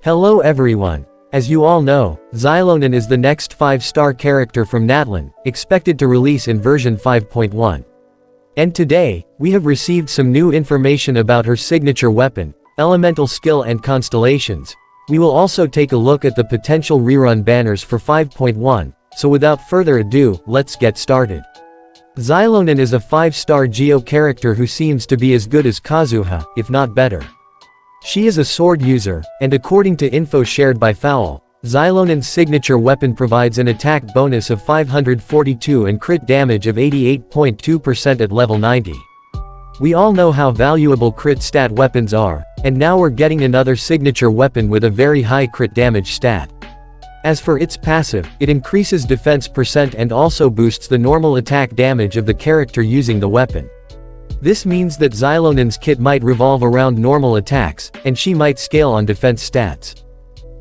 Hello everyone. As you all know, Xilonen is the next 5-star character from Natlan, expected to release in version 5.1. And today, we have received some new information about her signature weapon, elemental skill and constellations. We will also take a look at the potential rerun banners for 5.1, so without further ado, let's get started. Xilonen is a 5-star Geo character who seems to be as good as Kazuha, if not better. She is a sword user, and according to info shared by Fowl, Xilonen's signature weapon provides an attack bonus of 542 and crit damage of 88.2% at level 90. We all know how valuable crit stat weapons are, and now we're getting another signature weapon with a very high crit damage stat. As for its passive, it increases defense percent and also boosts the normal attack damage of the character using the weapon. This means that Xilonen's kit might revolve around normal attacks, and she might scale on defense stats.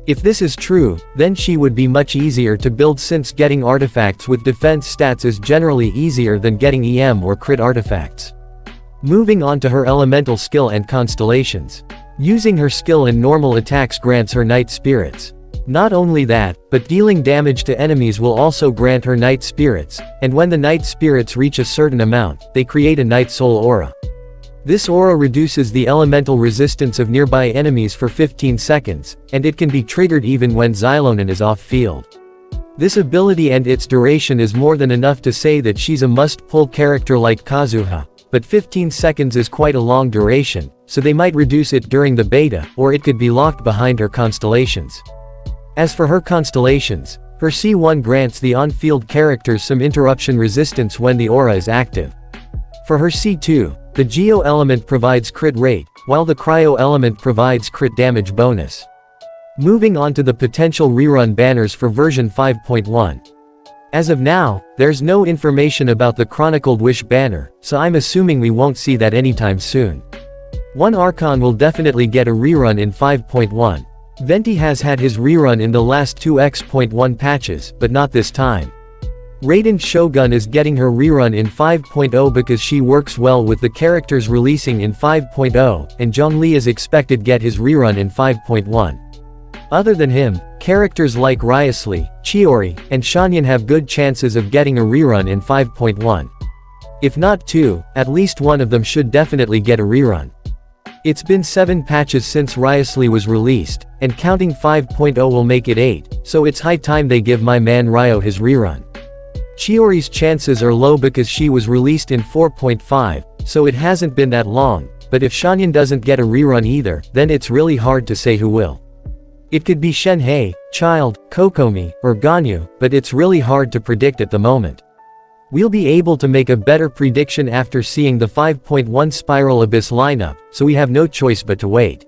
If this is true, then she would be much easier to build since getting artifacts with defense stats is generally easier than getting EM or crit artifacts. Moving on to her elemental skill and constellations. Using her skill in normal attacks grants her Night Spirits. Not only that, but dealing damage to enemies will also grant her Night Spirits, and when the Night Spirits reach a certain amount, they create a Night Soul aura. This aura reduces the elemental resistance of nearby enemies for 15 seconds, and it can be triggered even when Xilonen is off-field. This ability and its duration is more than enough to say that she's a must-pull character like Kazuha, but 15 seconds is quite a long duration, so they might reduce it during the beta, or it could be locked behind her constellations. As for her constellations, her C1 grants the on-field characters some interruption resistance when the aura is active. For her C2, the Geo element provides crit rate, while the Cryo element provides crit damage bonus. Moving on to the potential rerun banners for version 5.1. As of now, there's no information about the Chronicled Wish banner, so I'm assuming we won't see that anytime soon. One Archon will definitely get a rerun in 5.1. Venti has had his rerun in the last 2x.1 patches, but not this time. Raiden Shogun is getting her rerun in 5.0 because she works well with the characters releasing in 5.0, and Zhongli is expected get his rerun in 5.1. Other than him, characters like Ryosley, Chiori, and Shanyan have good chances of getting a rerun in 5.1. If not two, at least one of them should definitely get a rerun. It's been 7 patches since Ryosley was released, and counting 5.0 will make it 8, so it's high time they give my man Ryo his rerun. Chiori's chances are low because she was released in 4.5, so it hasn't been that long, but if Shanyan doesn't get a rerun either, then it's really hard to say who will. It could be Shenhei, Child, Kokomi, or Ganyu, but it's really hard to predict at the moment. We'll be able to make a better prediction after seeing the 5.1 Spiral Abyss lineup, so we have no choice but to wait.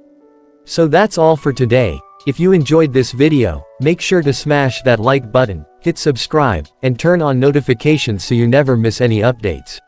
So that's all for today. If you enjoyed this video, make sure to smash that like button, hit subscribe, and turn on notifications so you never miss any updates.